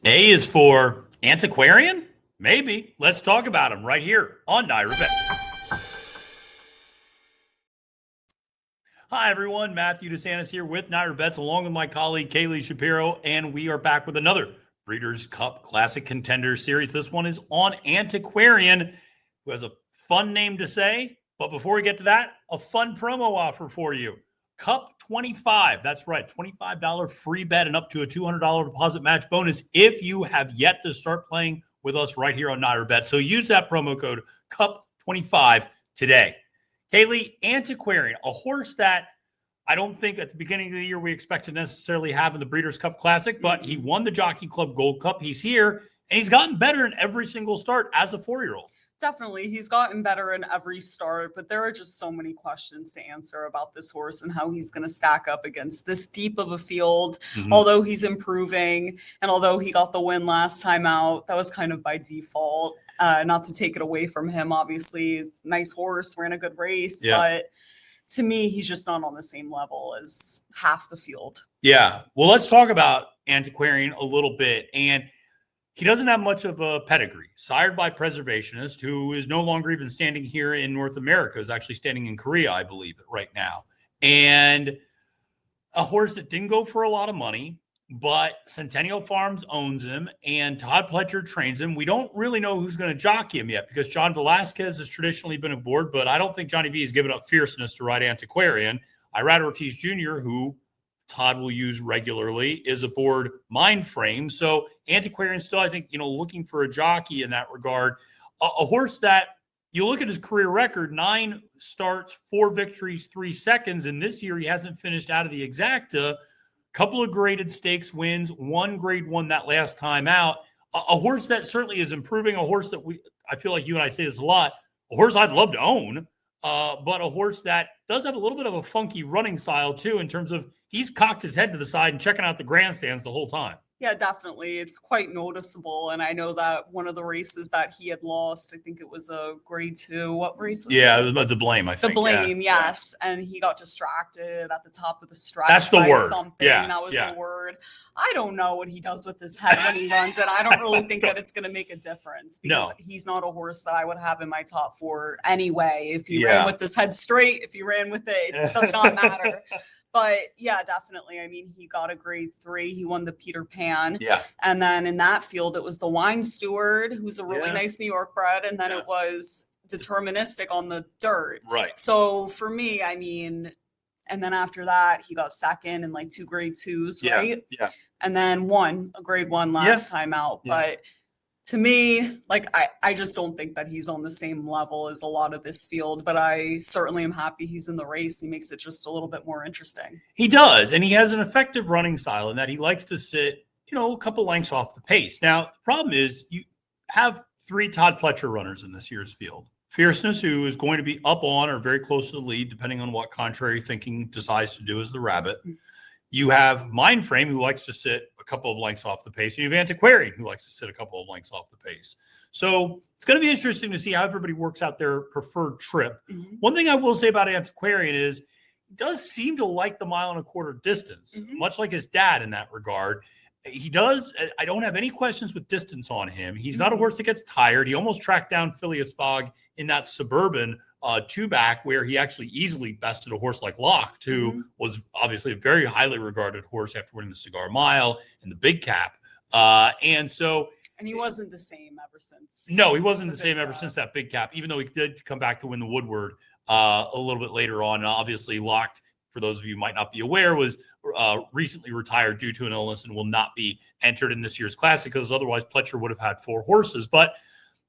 A is for Antiquarian? Maybe. Let's talk about him right here on NYRA Bets. Hi, everyone. Matthew DeSantis here with NYRA Bets, along with my colleague Kaylie Shapiro, and we are back with another Breeders' Cup Classic Contender Series. This one is on Antiquarian, who has a fun name to say. But before we get to that, a fun promo offer for you. Cup 25. That's right. $25 free bet and up to a $200 deposit match bonus if you have yet to start playing with us right here on NYRA Bet. So use that promo code CUP25 today. Kaylie, Antiquarian, a horse that I don't think at the beginning of the year we expect to necessarily have in the Breeders' Cup Classic, but he won the Jockey Club Gold Cup. He's here, and he's gotten better in every single start as a 4-year-old. Definitely. He's gotten better in every start, but there are just so many questions to answer about this horse and how he's going to stack up against this deep of a field. Although he's improving, and although he got the win last time out, that was kind of by default. Not to take it away from him, obviously. It's a nice horse, ran a good race, but to me, he's just not on the same level as half the field. Yeah. Well, let's talk about Antiquarian a little bit. And he doesn't have much of a pedigree. Sired by Preservationist, who is no longer even standing here in North America, is actually standing in Korea, I believe, right now. And a horse that didn't go for a lot of money, but Centennial Farms owns him, and Todd Pletcher trains him. We don't really know who's going to jockey him yet because John Velazquez has traditionally been aboard, but I don't think Johnny V has given up Fierceness to ride Antiquarian. NYRA Ortiz Jr., who Todd will use regularly, is aboard Mindframe. So Antiquarian still, I think, looking for a jockey in that regard. A horse that you look at his career record, 9 starts, 4 victories, 3 seconds. And this year he hasn't finished out of the exacta. Couple of graded stakes wins, 1 grade 1 that last time out. A horse that certainly is improving, a horse that I feel like you and I say this a lot, a horse I'd love to own. But a horse that does have a little bit of a funky running style, too, in terms of he's cocked his head to the side and checking out the grandstands the whole time. Yeah, definitely. It's quite noticeable. And I know that one of the races that he had lost, I think it was a grade 2. What race was it? Yeah, it was the Blame, I think. The Blame, yes. Yeah. And he got distracted at the top of the stretch. That's the word. Something. Yeah. That was the word. I don't know what he does with his head when he runs it. I don't really think that it's going to make a difference because he's not a horse that I would have in my top 4 anyway. If he ran with his head straight, if he ran with it, it does not matter. But yeah, definitely. I mean, he got a grade 3. He won the Peter Pan. Yeah. And then in that field, it was the Wine Steward, who's a really nice New York bred. And then it was Deterministic on the dirt. Right. So for me, I mean, and then after that, he got second in like 2 grade 2s, right? Yeah. And then won a grade 1 last time out. Yeah. But to me, like, I just don't think that he's on the same level as a lot of this field, but I certainly am happy he's in the race. He makes it just a little bit more interesting. He does, and he has an effective running style in that he likes to sit, a couple lengths off the pace. Now, the problem is you have 3 Todd Pletcher runners in this year's field. Fierceness, who is going to be up on or very close to the lead, depending on what contrary thinking decides to do as the rabbit. You have Mindframe, who likes to sit a couple of lengths off the pace. And you have Antiquarian, who likes to sit a couple of lengths off the pace. So it's going to be interesting to see how everybody works out their preferred trip. One thing I will say about Antiquarian is he does seem to like the 1.25-mile distance, much like his dad in that regard. He does. I don't have any questions with distance on him. He's not a horse that gets tired. He almost tracked down Phileas Fogg in that Suburban 2-back where he actually easily bested a horse like Locke, who was obviously a very highly regarded horse after winning the Cigar Mile and the Big Cap. And he wasn't the same ever since. No, he wasn't the same ever since that Big Cap, even though he did come back to win the Woodward a little bit later on. And obviously Locke, for those of you who might not be aware, was recently retired due to an illness and will not be entered in this year's Classic because otherwise Pletcher would have had 4 horses. But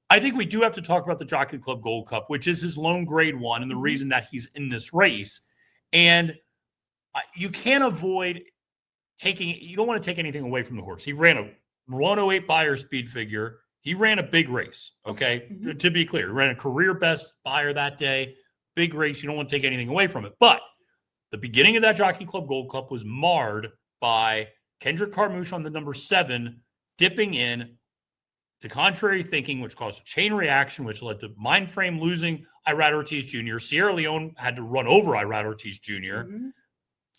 I think we do have to talk about the Jockey Club Gold Cup, which is his lone grade 1 and the reason that he's in this race. And you can't avoid you don't want to take anything away from the horse. He ran a 108 Beyer speed figure. He ran a big race, okay? To be clear, he ran a career best Beyer that day. Big race. You don't want to take anything away from it. But the beginning of that Jockey Club Gold Cup was marred by Kendrick Carmouche on the number 7 dipping in to contrary thinking, which caused a chain reaction, which led to Mindframe losing NYRA Ortiz Jr. Sierra Leone had to run over NYRA Ortiz Jr.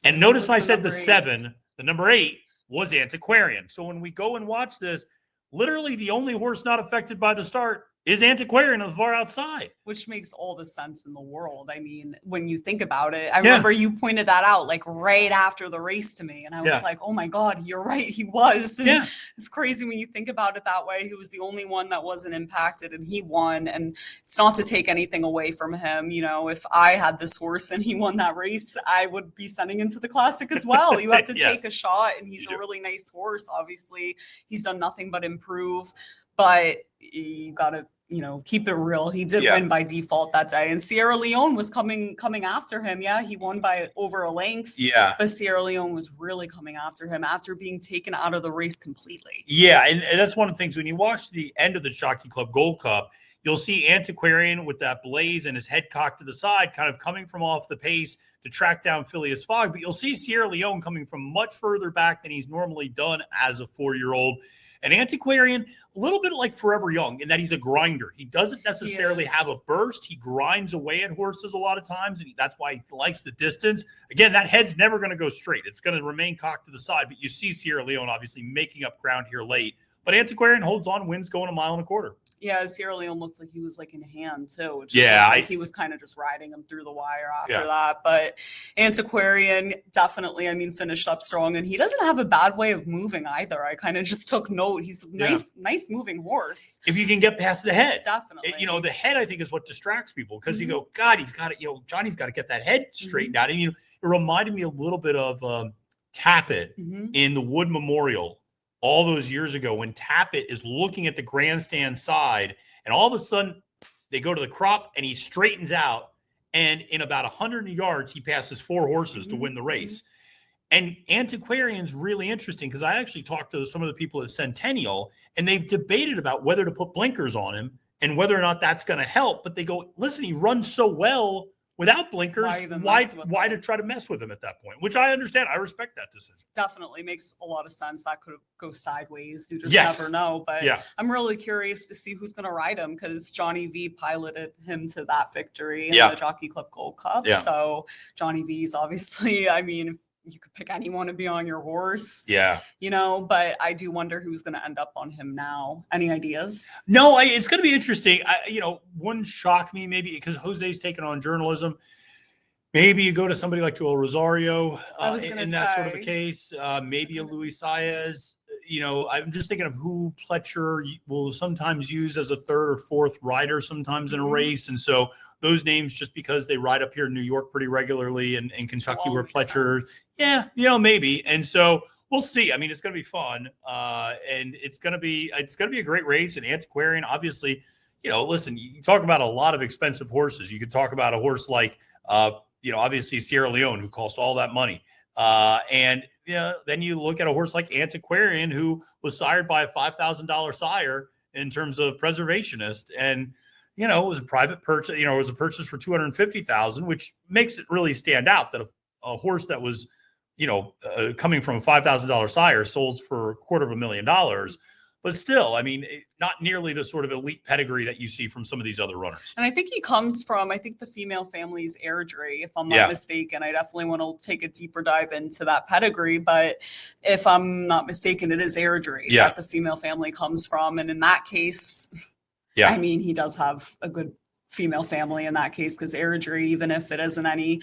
And notice I said the 7, the number 8 was Antiquarian. So when we go and watch this, literally the only horse not affected by the start is Antiquarian on the far outside. Which makes all the sense in the world. I mean, when you think about it, I remember you pointed that out like right after the race to me. And I was like, oh my God, you're right. He was. And it's crazy when you think about it that way. He was the only one that wasn't impacted and he won. And it's not to take anything away from him. You know, if I had this horse and he won that race, I would be sending him to the Classic as well. You have to take a shot, and he's a really nice horse. Obviously, he's done nothing but improve, but you got to, you know, keep it real. He did win by default that day, and Sierra Leone was coming after him. Yeah, he won by over a length. Yeah, but Sierra Leone was really coming after him after being taken out of the race completely. Yeah, and that's one of the things when you watch the end of the Jockey Club Gold Cup, you'll see Antiquarian with that blaze and his head cocked to the side, kind of coming from off the pace to track down Phileas Fogg. But you'll see Sierra Leone coming from much further back than he's normally done as a 4-year-old. And Antiquarian, a little bit like Forever Young in that he's a grinder. He doesn't necessarily have a burst. He grinds away at horses a lot of times, and that's why he likes the distance. Again, that head's never going to go straight. It's going to remain cocked to the side, but you see Sierra Leone obviously making up ground here late. But Antiquarian holds on, wins going 1.25 miles. Yeah, Sierra Leone looked like he was like in hand too. Which like he was kind of just riding him through the wire after that. But Antiquarian definitely, I mean, finished up strong, and he doesn't have a bad way of moving either. I kind of just took note. He's a nice moving horse. If you can get past the head, definitely. You know, the head I think is what distracts people because you go, God, he's got it. You know, Johnny's got to get that head straightened out. And you know, it reminded me a little bit of Tappet in the Wood Memorial. All those years ago when Tappet is looking at the grandstand side and all of a sudden they go to the crop and he straightens out. And in about 100 yards, he passes 4 horses to win the race. And Antiquarian's really interesting because I actually talked to some of the people at Centennial and they've debated about whether to put blinkers on him and whether or not that's going to help. But they go, listen, he runs so well without blinkers, why to try to mess with him at that point? Which I understand. I respect that decision. Definitely makes a lot of sense. That could go sideways. You just never know. But I'm really curious to see who's going to ride him because Johnny V piloted him to that victory in the Jockey Club Gold Cup. So Johnny V's obviously, I mean, you could pick anyone to be on your horse. You know, but I do wonder who's going to end up on him now. Any ideas? No, it's going to be interesting. You know, wouldn't shock me maybe because Jose's taken on journalism. Maybe you go to somebody like Joel Rosario in that sort of a case. Maybe a Luis Saez. You know, I'm just thinking of who Pletcher will sometimes use as a 3rd or 4th rider sometimes in a race. And so those names, just because they ride up here in New York pretty regularly and Kentucky where Pletcher, you know, maybe. And so we'll see. I mean, it's going to be fun. And it's going to be a great race. And Antiquarian, obviously, you know, listen, you talk about a lot of expensive horses. You could talk about a horse like, you know, obviously Sierra Leone, who cost all that money. And you know, then you look at a horse like Antiquarian, who was sired by a $5,000 sire in terms of Preservationist. And, you know, it was a private purchase, you know, it was a purchase for $250,000, which makes it really stand out that a horse that was, you know, coming from a $5,000 sire sold for $250,000. But still, I mean, not nearly the sort of elite pedigree that you see from some of these other runners. And I think he comes from, I think the female family's Airdrie, if I'm not mistaken. I definitely want to take a deeper dive into that pedigree. But if I'm not mistaken, it is Airdrie that the female family comes from. And in that case, I mean, he does have a good female family in that case because Airdrie, even if it isn't any,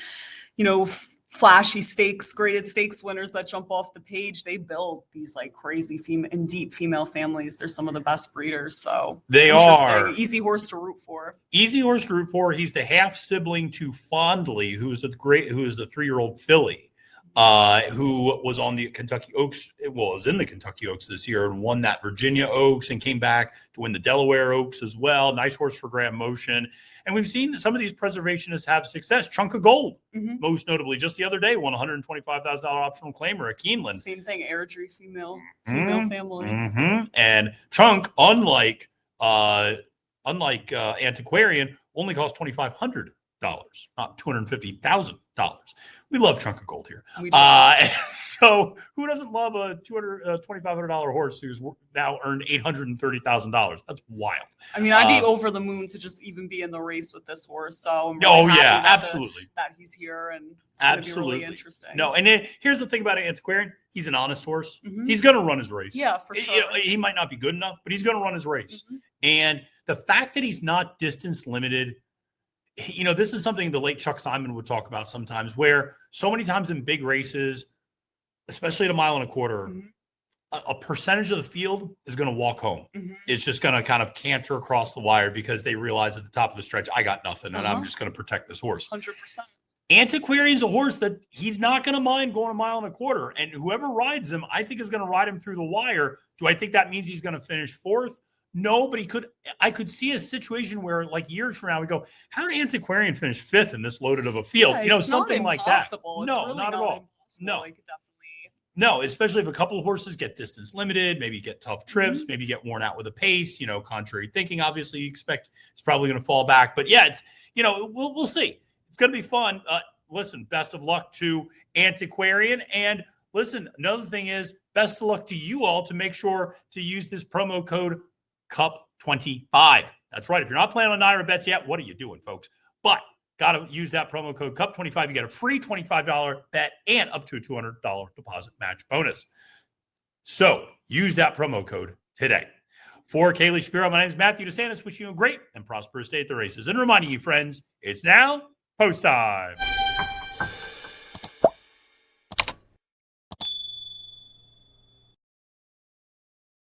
you know, flashy stakes, graded stakes winners that jump off the page, they build these like crazy and deep female families. They're some of the best breeders. So they are easy horse to root for. Easy horse to root for. He's the half sibling to Fondly, who is the 3-year-old filly, who was on the Kentucky Oaks. Well, was in the Kentucky Oaks this year and won that Virginia Oaks and came back to win the Delaware Oaks as well. Nice horse for Graham Motion. And we've seen some of these preservationists have success. Chunk of Gold, most notably, just the other day, won $125,000 optional claimer at Keeneland. Same thing, Airdrie female family. And Chunk, unlike Antiquarian, only cost $2,500, not $250,000, We love Chunk of Gold here. We do. So who doesn't love a $2,500 horse who's now earned $830,000? That's wild. I mean, I'd be over the moon to just even be in the race with this horse. So I'm Oh happy yeah, that absolutely. that he's here, and it's Absolutely. gonna be really interesting. No, and then here's the thing about an Antiquarian. He's an honest horse. Mhm. He's going to run his race. Yeah, for sure. He might not be good enough, but he's going to run his race. And the fact that he's not distance limited, this is something the late Chuck Simon would talk about sometimes, where so many times in big races, especially at a mile and a quarter, a percentage of the field is going to walk home. It's just going to kind of canter across the wire because they realize at the top of the stretch, I got nothing, and I'm just going to protect this horse. 100%. Antiquarian's a horse that he's not going to mind going a mile and a quarter. And whoever rides him, I think is going to ride him through the wire. Do I think that means he's going to finish fourth? No, but I could see a situation where like years from now we go, how did Antiquarian finish fifth in this loaded of a field? Yeah, something like that. It's No, really not at all. No. Like, definitely. No, especially if a couple of horses get distance limited, maybe get tough trips, maybe get worn out with a pace, contrary thinking. Obviously, you expect it's probably going to fall back. But yeah, it's, we'll see. It's going to be fun. Listen, best of luck to Antiquarian. And listen, another thing is best of luck to you all to make sure to use this promo code CUP25. That's right. If you're not playing on NYRA Bets yet, what are you doing, folks? But got to use that promo code CUP25. You get a free $25 bet and up to a $200 deposit match bonus. So use that promo code today. For Kaylie, Shapiro, my name is Matthew DeSantis, wishing you a great and prosperous day at the races. And reminding you, friends, it's now post time.